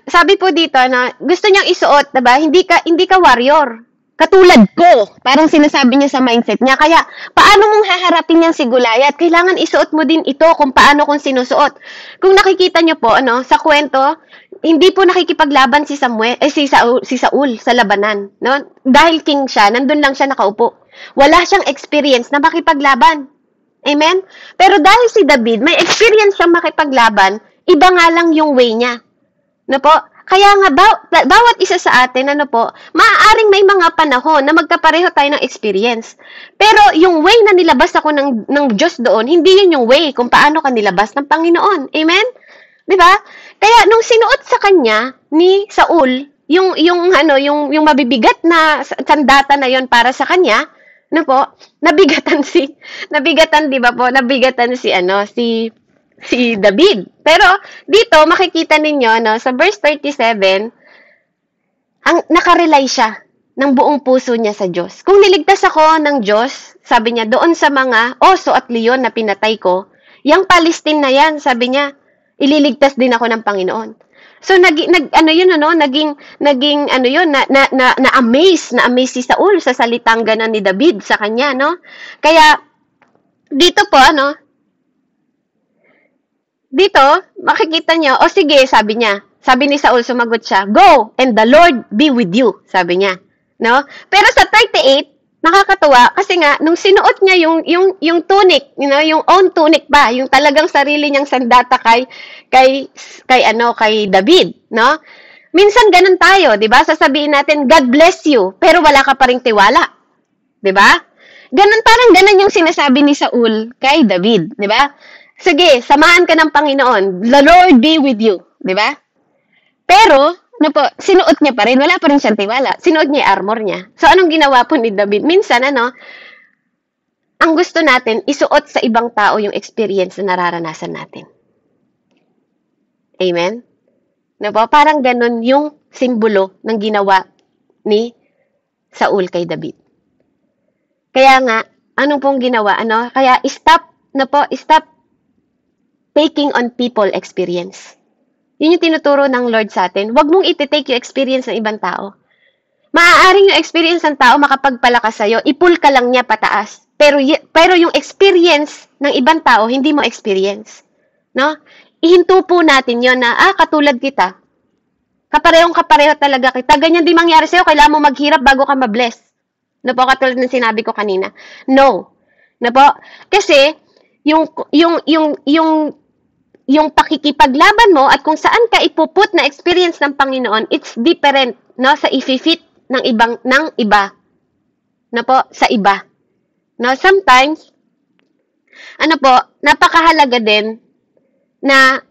sabi po dito, na gusto niyang isuot, diba? Hindi ka warrior. Katulad ko. Parang sinasabi niya sa mindset niya. Kaya, paano mong haharapin yan si Goliath? Kailangan isuot mo din ito kung paano kung sinusuot. Kung nakikita niyo po, sa kwento, hindi po nakikipaglaban si Saul sa labanan, no? Dahil king siya, nandun lang siya nakaupo. Wala siyang experience na makipaglaban. Amen? Pero dahil si David, may experience siyang makipaglaban, iba nga lang yung way niya. No po? Kaya nga, bawat isa sa atin, maaaring may mga panahon na magkapareho tayo ng experience. Pero yung way na nilabas ako ng Diyos doon, hindi yun yung way kung paano ka nilabas ng Panginoon. Amen? Di ba? Kaya nung sinuot sa kanya ni Saul, yung mabibigat na sandata na yon para sa kanya, nabigatan di ba po? Nabigatan si David. Pero dito makikita ninyo sa verse 37, nakarely siya ng buong puso niya sa Diyos. Kung niligtas ako ng Diyos, sabi niya, doon sa mga oso at leon na pinatay ko, yang Palestine na yan, sabi niya, ililigtas din ako ng Panginoon. So na-amaze si Saul sa salitang ganon ni David sa kanya, no? Kaya dito po dito makikita niyo, sige, sabi ni Saul, sumagot siya, "Go, and the Lord be with you," sabi niya, no? Pero sa 38 nakakatuwa kasi nga nung sinuot niya yung tunic, yung own tunic ba, yung talagang sarili niyang sandata kay David, no? Minsan ganun tayo, 'di ba? Sasabihin natin, "God bless you," pero wala ka pa ring tiwala. 'Di ba? Ganun yung sinasabi ni Saul kay David, 'di ba? Sige, samahan ka ng Panginoon. The Lord be with you, 'di ba? Pero sinuot niya pa rin, wala pa rin siyang tiwala. Sinuot niya yung armor niya. So, anong ginawa po ni David? Minsan, ang gusto natin, isuot sa ibang tao yung experience na nararanasan natin. Amen? Parang ganun yung simbolo ng ginawa ni Saul kay David. Kaya nga, anong pong ginawa? Kaya stop taking on people experience. Yun yung tinuturo ng Lord sa atin. Huwag mong iti-take yung experience ng ibang tao. Maaaring yung experience ng tao makapagpalakas sa'yo, i-pull ka lang niya pataas. Pero yung experience ng ibang tao, hindi mo experience. No? Ihinto po natin yon na, katulad kita. Kapareho talaga kita. Ganyan di mangyari sa'yo, kailangan mo maghirap bago ka mabless. Katulad ng sinabi ko kanina. No. Kasi, yung pakikipaglaban mo at kung saan ka ipuput na experience ng Panginoon, it's different, sa i-fit ng iba. Sa iba. Sometimes, napakahalaga din na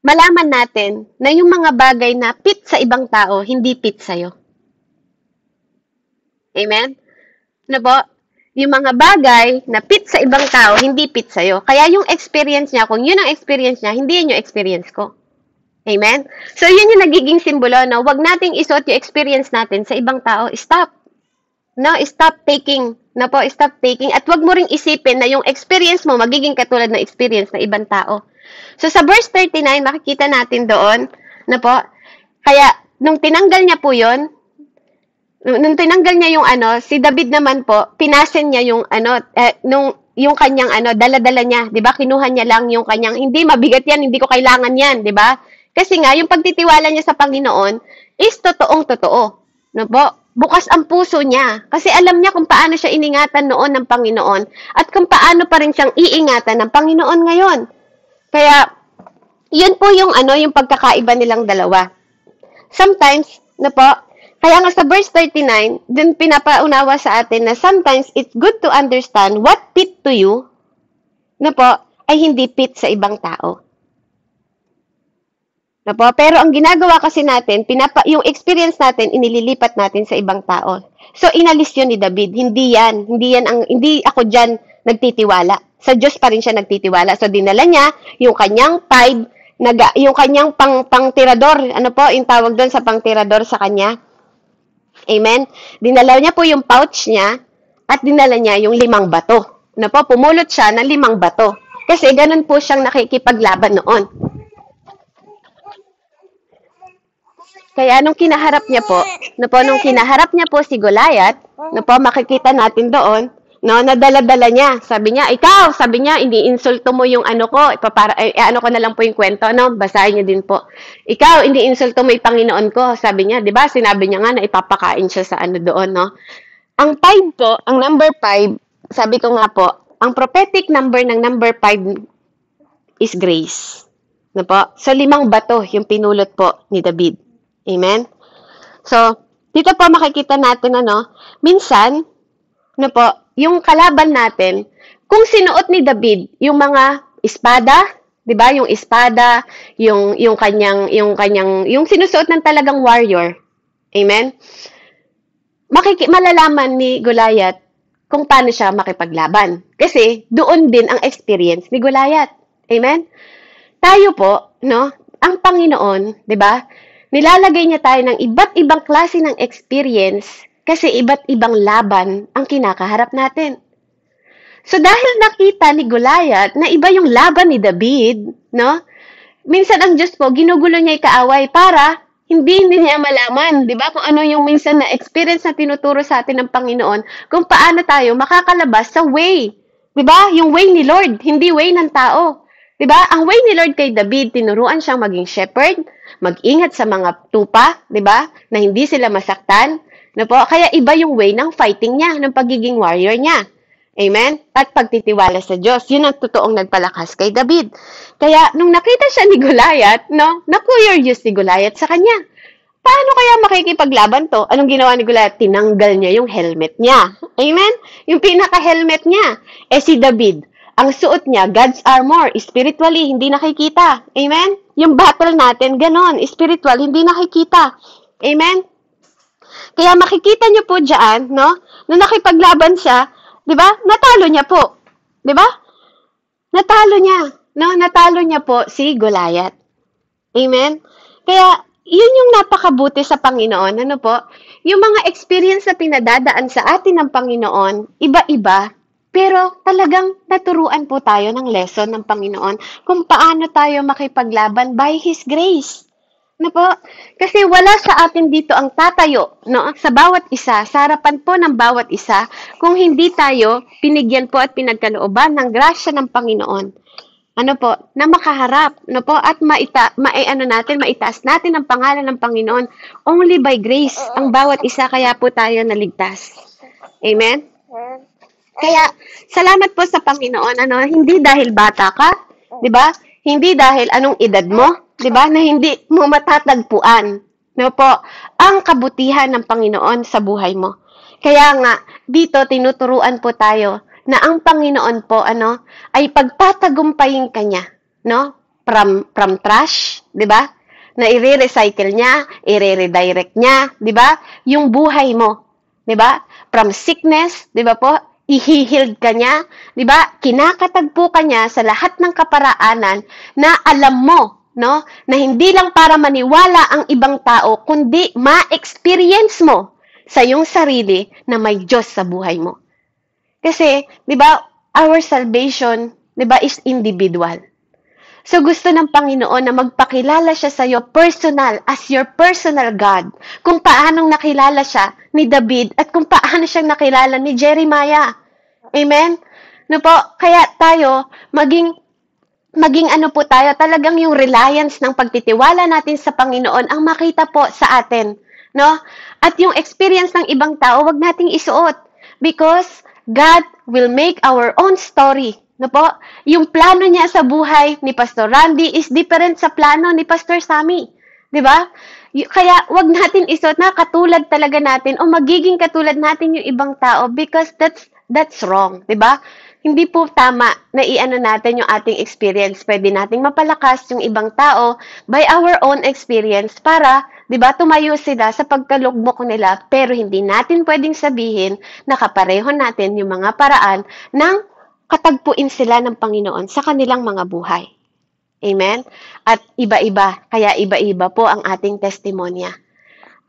malaman natin na yung mga bagay na fit sa ibang tao, hindi fit sa'yo. Amen? Yung mga bagay na fit sa ibang tao, hindi fit sa'yo. Kaya yung experience niya, kung yun ang experience niya, hindi yun yung experience ko. Amen? So, yun yung nagiging simbolo, Huwag nating isuot yung experience natin sa ibang tao. Stop. Stop taking. Stop taking. At wag mo ring isipin na yung experience mo magiging katulad ng experience ng ibang tao. So, sa verse 39, makikita natin doon, kaya, nung tinanggal niya po yun, nung tinanggal niya yung si David naman po, pinasen niya yung yung kanyang dala-dala niya, 'di ba? Kinuha niya lang yung kanyang, hindi mabigat yan, hindi ko kailangan yan, 'di ba? Kasi nga yung pagtitiwala niya sa Panginoon is totoong-totoo. Bukas ang puso niya kasi alam niya kung paano siya iningatan noon ng Panginoon at kung paano pa rin siyang iingatan ng Panginoon ngayon. Kaya yun po yung yung pagkakaiba nilang dalawa. Sometimes, kaya nga sa verse 39, dun pinapaunawa sa atin na sometimes it's good to understand what fit to you, ay hindi fit sa ibang tao. Pero ang ginagawa kasi natin, yung experience natin, inililipat natin sa ibang tao. So, inalis yun ni David. Hindi ako dyan nagtitiwala. Sa Diyos pa rin siya nagtitiwala. So, dinala niya yung kanyang yung kanyang pang-tirador. Yung tawag doon sa pang-tirador sa kanya? Amen? Dinala niya po yung pouch niya at dinala niya yung 5 bato. Pumulot siya ng 5 bato. Kasi ganun po siyang nakikipaglaban noon. Kaya nung kinaharap niya po si Goliath, makikita natin doon, nadala-dala niya. Sabi niya, iniinsulto mo yung ko, ko na lang po yung kwento, basahin niyo din po. Ikaw, iniinsulto mo yung Panginoon ko. Sabi niya, di ba, sinabi niya nga na ipapakain siya sa doon, Ang 5 po, ang number 5, sabi ko nga po, ang prophetic number ng number 5 is grace. So, 5 bato yung pinulot po ni David. Amen? So, dito po makikita natin, minsan, yung kalaban natin, kung sinuot ni David yung mga espada, 'di ba? Yung espada, yung sinusuot ng talagang warrior. Amen. Malalaman ni Goliath kung paano siya makipaglaban. Kasi doon din ang experience ni Goliath. Amen. Tayo po, ang Panginoon, 'di ba? Nilalagay niya tayo ng iba't ibang klase ng experience kasi iba't ibang laban ang kinakaharap natin. So, dahil nakita ni Goliath na iba yung laban ni David, minsan ang Diyos po, ginugulo niya yung kaaway para hindi niya malaman, di ba? Kung ano yung minsan na experience na tinuturo sa atin ng Panginoon, kung paano tayo makakalabas sa way. Di ba? Yung way ni Lord, hindi way ng tao. Di ba? Ang way ni Lord kay David, tinuruan siyang maging shepherd, mag-ingat sa mga tupa, di ba? Na hindi sila masaktan. Kaya iba yung way ng fighting niya, ng pagiging warrior niya. Amen? At pagtitiwala sa Diyos. Yun ang totoong nagpalakas kay David. Kaya, nung nakita siya ni Goliath, na-curious si Goliath sa kanya. Paano kaya makikipaglaban to? Anong ginawa ni Goliath? Tinanggal niya yung helmet niya. Amen? Yung pinaka-helmet niya. Si David, Ang suot niya, God's armor, spiritually, hindi nakikita. Amen? Yung battle natin, ganon, spiritual, hindi nakikita. Amen? Kaya makikita niyo po dyan, no? Nung nakipaglaban siya, di ba? Natalo niya po. Di ba? Natalo niya. No? Natalo niya po si Goliath. Amen? Kaya, yun yung napakabuti sa Panginoon. Ano po? Yung mga experience na pinadadaan sa atin ng Panginoon, iba-iba, pero talagang naturuan po tayo ng lesson ng Panginoon kung paano tayo makipaglaban by His grace. Ano po? Kasi wala sa atin dito ang tatayo, no? Sa bawat isa, sa harapan po ng bawat isa, kung hindi tayo pinigyan po at pinagkalooban ng grasya ng Panginoon. Ano po? Na makaharap, no po? At maitaas natin ang pangalan ng Panginoon. Only by grace ang bawat isa, kaya po tayo naligtas. Amen? Kaya, salamat po sa Panginoon, ano? Hindi dahil bata ka, di ba? Hindi dahil anong edad mo, 'di ba, na hindi mo matatagpuan, no po, ang kabutihan ng Panginoon sa buhay mo. Kaya nga dito tinuturuan po tayo na ang Panginoon po ay pagtatagumpayin kanya, no? From trash, 'di ba? Na i-recycle niya, i-redirect niya, 'di ba? Yung buhay mo, 'di ba? From sickness, 'di ba po? I-healed ka niya, 'di ba? Kinakatagpo ka niya sa lahat ng kaparaanan na alam mo, no? Na hindi lang para maniwala ang ibang tao, kundi ma-experience mo sa iyong sarili na may Diyos sa buhay mo. Kasi, 'di ba, our salvation, 'di ba, is individual. So gusto ng Panginoon na magpakilala siya sa iyo personal, as your personal God. Kung paanong nakilala siya ni David at kung paano siyang nakilala ni Jeremiah. Amen? No po, kaya tayo maging ano po tayo, talagang yung reliance ng pagtitiwala natin sa Panginoon ang makita po sa atin, no? At yung experience ng ibang tao, wag nating isuot because God will make our own story. No po? Yung plano niya sa buhay ni Pastor Randy is different sa plano ni Pastor Sammy. 'Di ba? Kaya wag natin isuot na katulad talaga natin o magiging katulad natin yung ibang tao because that's wrong, 'di ba? Hindi po tama na iano natin yung ating experience. Pwede nating mapalakas yung ibang tao by our own experience para, 'di ba, tumayo sila sa pagkalugmok nila, pero hindi natin pwedeng sabihin na kapareho natin yung mga paraan ng katagpuin sila ng Panginoon sa kanilang mga buhay. Amen? At iba-iba, kaya iba-iba po ang ating testimonya.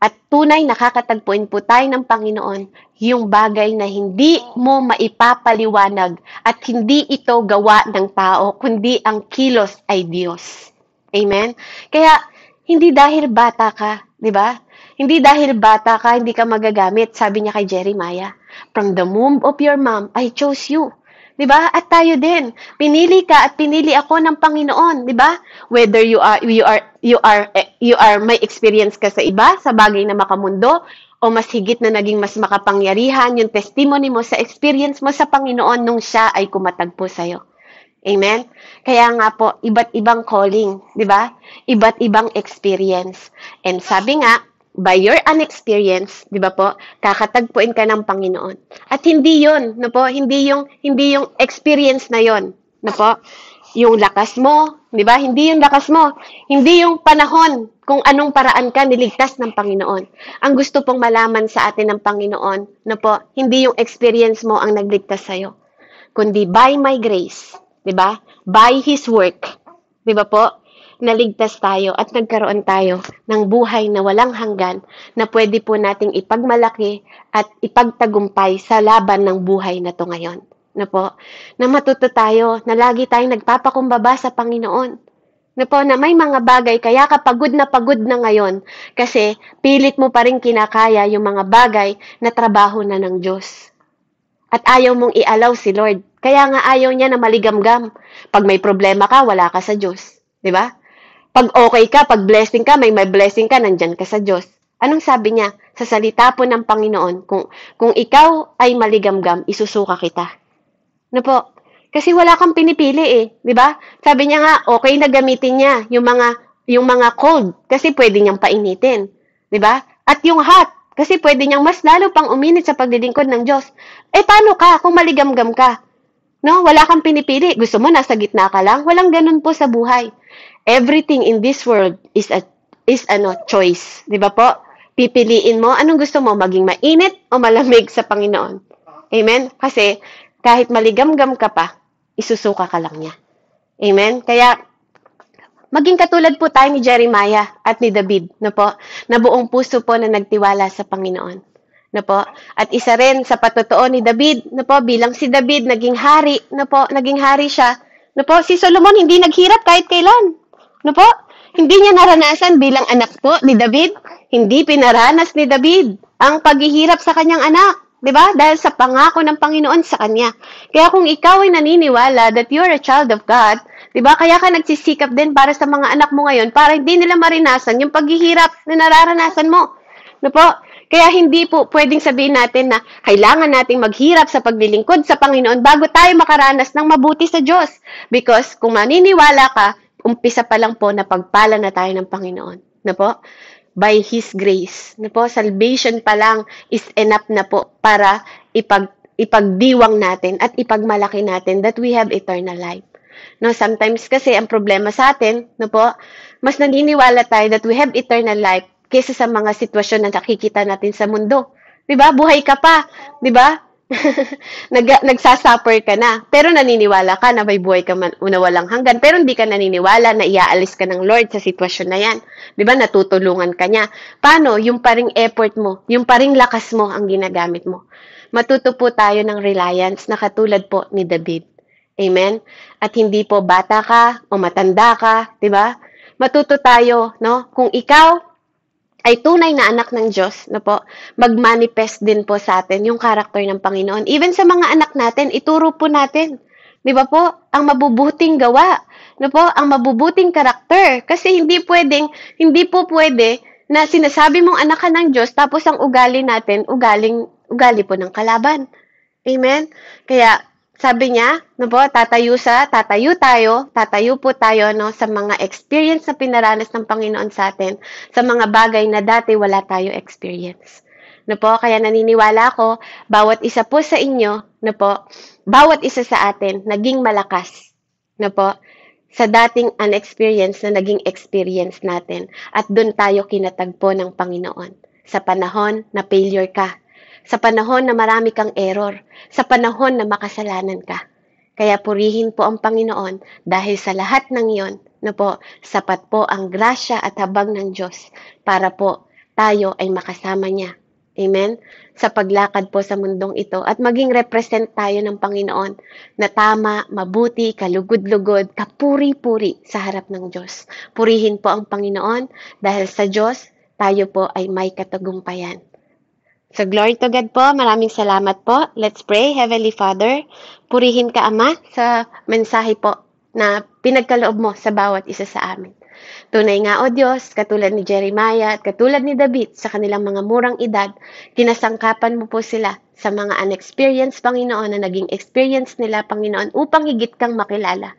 At tunay nakakatagpuin po tayo ng Panginoon yung bagay na hindi mo maipapaliwanag at hindi ito gawa ng tao, kundi ang kilos ay Diyos. Amen? Kaya hindi dahil bata ka, di ba? Hindi dahil bata ka, hindi ka magagamit, sabi niya kay Jeremiah. From the womb of your mom, I chose you. 'Di ba? At tayo din. Pinili ka at pinili ako ng Panginoon, 'di ba? Whether you are may experience ka sa iba, sa bagay na makamundo, o mas higit na naging mas makapangyarihan yung testimony mo sa experience mo sa Panginoon nung siya ay kumatagpo sa iyo. Amen? Kaya nga po, iba't ibang calling, 'di ba? Iba't ibang experience. And sabi nga, by your unexperience, 'di ba po? Kakatagpuin ka ng Panginoon. At hindi 'yon, no po? Hindi yung experience na 'yon, no po? Yung lakas mo, 'di ba? Hindi yung lakas mo. Hindi yung panahon kung anong paraan ka niligtas ng Panginoon. Ang gusto pong malaman sa atin ng Panginoon, no po? Hindi yung experience mo ang nagligtas sa iyo, kundi by my grace, 'di ba? By His work, 'di ba po? Naligtas tayo at nagkaroon tayo ng buhay na walang hanggan na pwede po nating ipagmalaki at ipagtagumpay sa laban ng buhay na to ngayon. Na po, na matuto tayo, na lagi tayong nagpapakumbaba sa Panginoon. Na po, na may mga bagay, kaya ka pagod na ngayon kasi pilit mo pa rin kinakaya yung mga bagay na trabaho na ng Diyos. At ayaw mong i-allow si Lord. Kaya nga ayaw niya na maligamgam. Pag may problema ka, wala ka sa Diyos. Di ba? Pag okay ka, pag blessing ka, may blessing ka, nandyan ka sa Diyos. Anong sabi niya? Sa salita po ng Panginoon, kung ikaw ay maligamgam, isusuka kita. Ano po? Kasi wala kang pinipili eh, di ba? Sabi niya nga, okay na gamitin niya yung mga cold, kasi pwede niyang painitin. Di ba? At yung hot, kasi pwede niyang mas lalo pang uminit sa paglilingkod ng Diyos. Eh, paano ka kung maligamgam ka? No, wala kang pinipili. Gusto mo nasa gitna ka lang? Walang ganun po sa buhay. Everything in this world is choice, 'di ba po? Pipiliin mo anong gusto mo, maging mainit o malamig sa Panginoon. Amen? Kasi kahit maligamgam ka pa, isusuka ka lang niya. Amen? Kaya maging katulad po tayo ni Jeremiah at ni David, na po, na buong puso po na nagtiwala sa Panginoon. Na po, at isa rin sa patotoo ni David, na po, bilang si David naging hari, na po, naging hari siya. Na po, si Solomon hindi naghirap kahit kailan. Na po, hindi niya naranasan bilang anak po ni David, hindi pinaranas ni David ang paghihirap sa kanyang anak. 'Di ba? Dahil sa pangako ng Panginoon sa kanya. Kaya kung ikaw ay naniniwala that you're a child of God, 'di ba? Kaya ka nagsisikap din para sa mga anak mo ngayon para hindi nila marinasan yung paghihirap na nararanasan mo. No po? Kaya hindi po pwedeng sabihin natin na kailangan nating maghirap sa paglilingkod sa Panginoon bago tayo makaranas ng mabuti sa Diyos. Because kung maniniwala ka, umpisa pa lang po na pagpala na tayo ng Panginoon. No po? By His grace. No po? Salvation pa lang is enough na po para ipagdiwang natin at ipagmalaki natin that we have eternal life. No, sometimes kasi ang problema sa atin, no po, mas naniniwala tayo that we have eternal life kaysa sa mga sitwasyon na nakikita natin sa mundo. 'Di ba? Buhay ka pa, 'di ba? Nagsasuffer ka na, pero naniniwala ka na may buhay ka man una walang hanggan, pero hindi ka naniniwala na iaalis ka ng Lord sa sitwasyon na yan. 'Di ba? Natutulungan ka niya. Paano? Yung paring effort mo, yung paring lakas mo ang ginagamit mo. Matuto po tayo ng reliance na katulad po ni David. Amen? At hindi po bata ka o matanda ka, 'di ba? Matuto tayo, no? Kung ikaw ay tunay na anak ng Diyos, no po, mag-manifest din po sa atin yung karakter ng Panginoon. Even sa mga anak natin, ituro po natin. 'Di ba po? Ang mabubuting gawa, no po, ang mabubuting karakter. Kasi hindi po pwede na sinasabi mong anak ka ng Diyos tapos ang ugali natin, ugali po ng kalaban. Amen? Kaya sabi niya, no po, tatayo po tayo no, sa mga experience na pinaranas ng Panginoon sa atin, sa mga bagay na dati wala tayo experience. No po, kaya naniniwala ako, bawat isa po sa inyo, no po, bawat isa sa atin, naging malakas, no po, sa dating unexperienced na naging experience natin. At doon tayo kinatagpo ng Panginoon. Sa panahon na failure ka, sa panahon na marami kang error, sa panahon na makasalanan ka. Kaya purihin po ang Panginoon dahil sa lahat ng iyon, na po, sapat po ang grasya at habag ng Diyos para po tayo ay makasama niya. Amen? Sa paglakad po sa mundong ito at maging represent tayo ng Panginoon na tama, mabuti, kalugod-lugod, kapuri-puri sa harap ng Diyos. Purihin po ang Panginoon dahil sa Diyos tayo po ay may katagumpayan. So, glory to God po. Maraming salamat po. Let's pray. Heavenly Father, purihin ka, Ama, sa mensahe po na pinagkaloob mo sa bawat isa sa amin. Tunay nga, O Diyos, katulad ni Jeremiah at katulad ni David sa kanilang mga murang edad, kinasangkapan mo po sila sa mga unexperienced, Panginoon, na naging experience nila, Panginoon, upang higit kang makilala.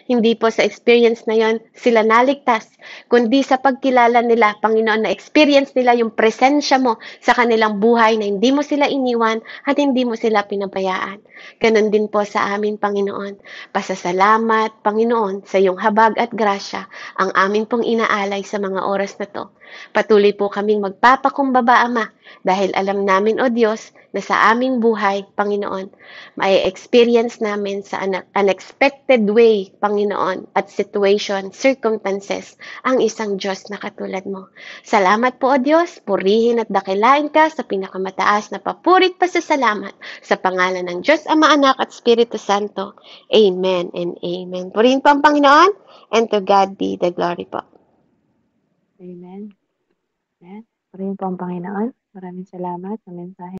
Hindi po sa experience na yon sila naligtas, kundi sa pagkilala nila, Panginoon, na experience nila yung presensya mo sa kanilang buhay na hindi mo sila iniwan at hindi mo sila pinabayaan. Ganon din po sa amin, Panginoon. Pasasalamat, Panginoon, sa iyong habag at grasya ang amin pong inaalay sa mga oras na to. Patuloy po kaming magpapakumbaba, Ama, dahil alam namin, O Diyos, na sa aming buhay, Panginoon, may experience namin sa unexpected way, Panginoon, at situation, circumstances, ang isang Diyos na katulad mo. Salamat po, O Diyos, purihin at dakilain ka sa pinakamataas na papurit pa sa salamat sa pangalan ng Diyos, Ama, Anak, at Espiritu Santo. Amen and Amen. Purihin po ang Panginoon, and to God be the glory po. Amen. Amen. Purihin po ang Panginoon. Maraming salamat sa mensahe.